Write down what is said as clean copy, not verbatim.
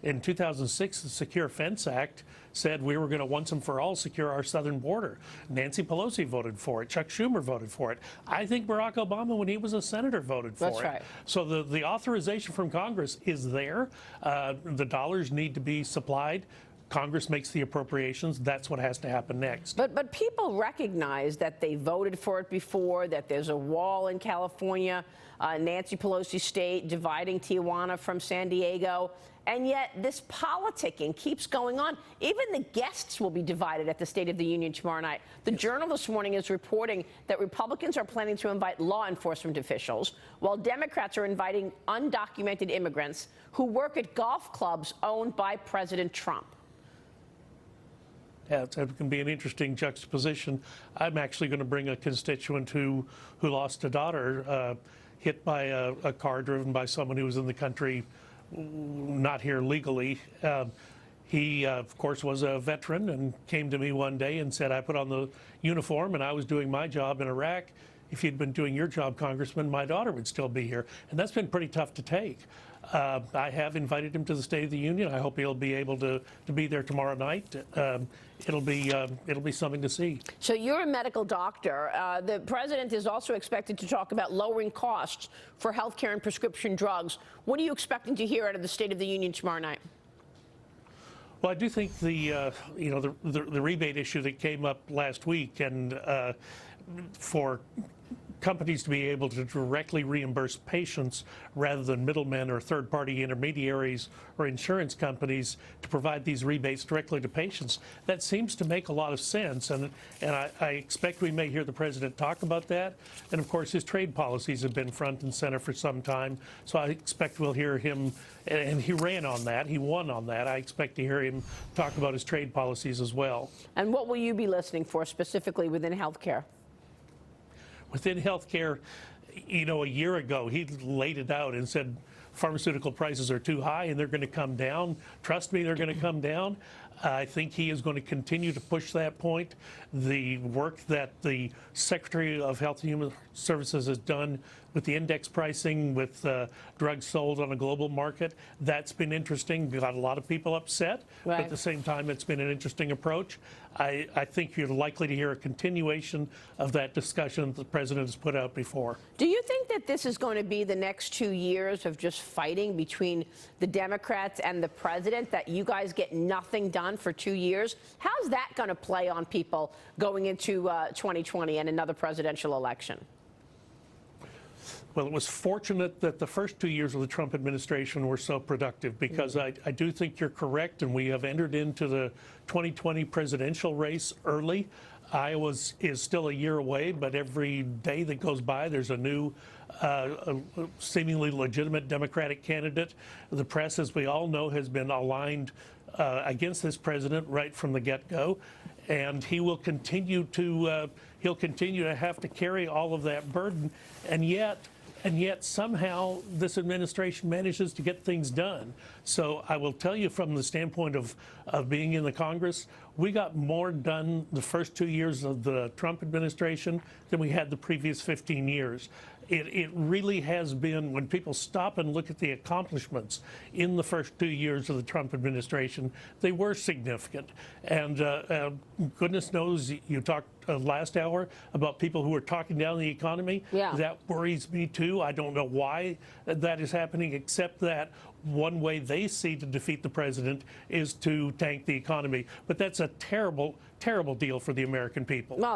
In 2006, the Secure Fence Act said we were going to once and for all secure our southern border. Nancy Pelosi voted for it. Chuck Schumer voted for it. I think Barack Obama, when he was a senator, voted for it. That's right. So the authorization from Congress is there. The dollars need to be supplied. Congress makes the appropriations. That's what has to happen next. But people recognize that they voted for it before, that there's a wall in California, Nancy Pelosi state dividing Tijuana from San Diego. And yet this politicking keeps going on. Even the guests will be divided at the State of the Union tomorrow night. The Journal this morning is reporting that Republicans are planning to invite law enforcement officials, while Democrats are inviting undocumented immigrants who work at golf clubs owned by President Trump. Yeah, it can be an interesting juxtaposition. I'm actually going to bring a constituent who lost a daughter hit by a car driven by someone who was in the country, not here legally. He, of course, was a veteran and came to me one day and said, I put on the uniform and I was doing my job in Iraq. If you'd been doing your job, Congressman, my daughter would still be here. And that's been pretty tough to take. I have invited him to the State of the Union. I hope he'll be able to be there tomorrow night. It'll be something to see. So you're a medical doctor. The president is also expected to talk about lowering costs for health care and prescription drugs. What are you expecting to hear out of the State of the Union tomorrow night? Well, I do think the rebate issue that came up last week, and for companies to be able to directly reimburse patients rather than middlemen or third-party intermediaries or insurance companies to provide these rebates directly to patients, that seems to make a lot of sense. And I expect we may hear the president talk about that. And of course, his trade policies have been front and center for some time. So I expect we'll hear him, and he ran on that, he won on that. I expect to hear him talk about his trade policies as well. And what will you be listening for specifically within healthcare? Within healthcare, a year ago, he laid it out and said pharmaceutical prices are too high and they're going to come down. Trust me, they're going to come down. I think he is going to continue to push that point. The work that the Secretary of Health and Human Services has done with the index pricing, with drugs sold on a global market, that's been interesting. Got a lot of people upset, right. But at the same time, it's been an interesting approach. I think you're likely to hear a continuation of that discussion that the president has put out before. Do you think that this is going to be the next 2 years of just fighting between the Democrats and the president, that you guys get nothing done for 2 years? How's that going to play on people going into 2020 and another presidential election? Well, it was fortunate that the first 2 years of the Trump administration were so productive, because I do think you're correct, and we have entered into the 2020 presidential race early. Iowa is still a year away, but every day that goes by, there's a new, seemingly legitimate Democratic candidate. The press, as we all know, has been aligned against this president right from the get-go, and he will continue to have to carry all of that burden, and yet somehow this administration manages to get things done. So I will tell you, from the standpoint of being in the Congress, we got more done the first 2 years of the Trump administration than we had the previous 15 years. It really has been, when people stop and look at the accomplishments in the first 2 years of the Trump administration, they were significant. And goodness knows, you talked last hour about people who are talking down the economy. Yeah. That worries me too. I don't know why that is happening, except that one way they see to defeat the president is to tank the economy. But that's a terrible, terrible deal for the American people. Well,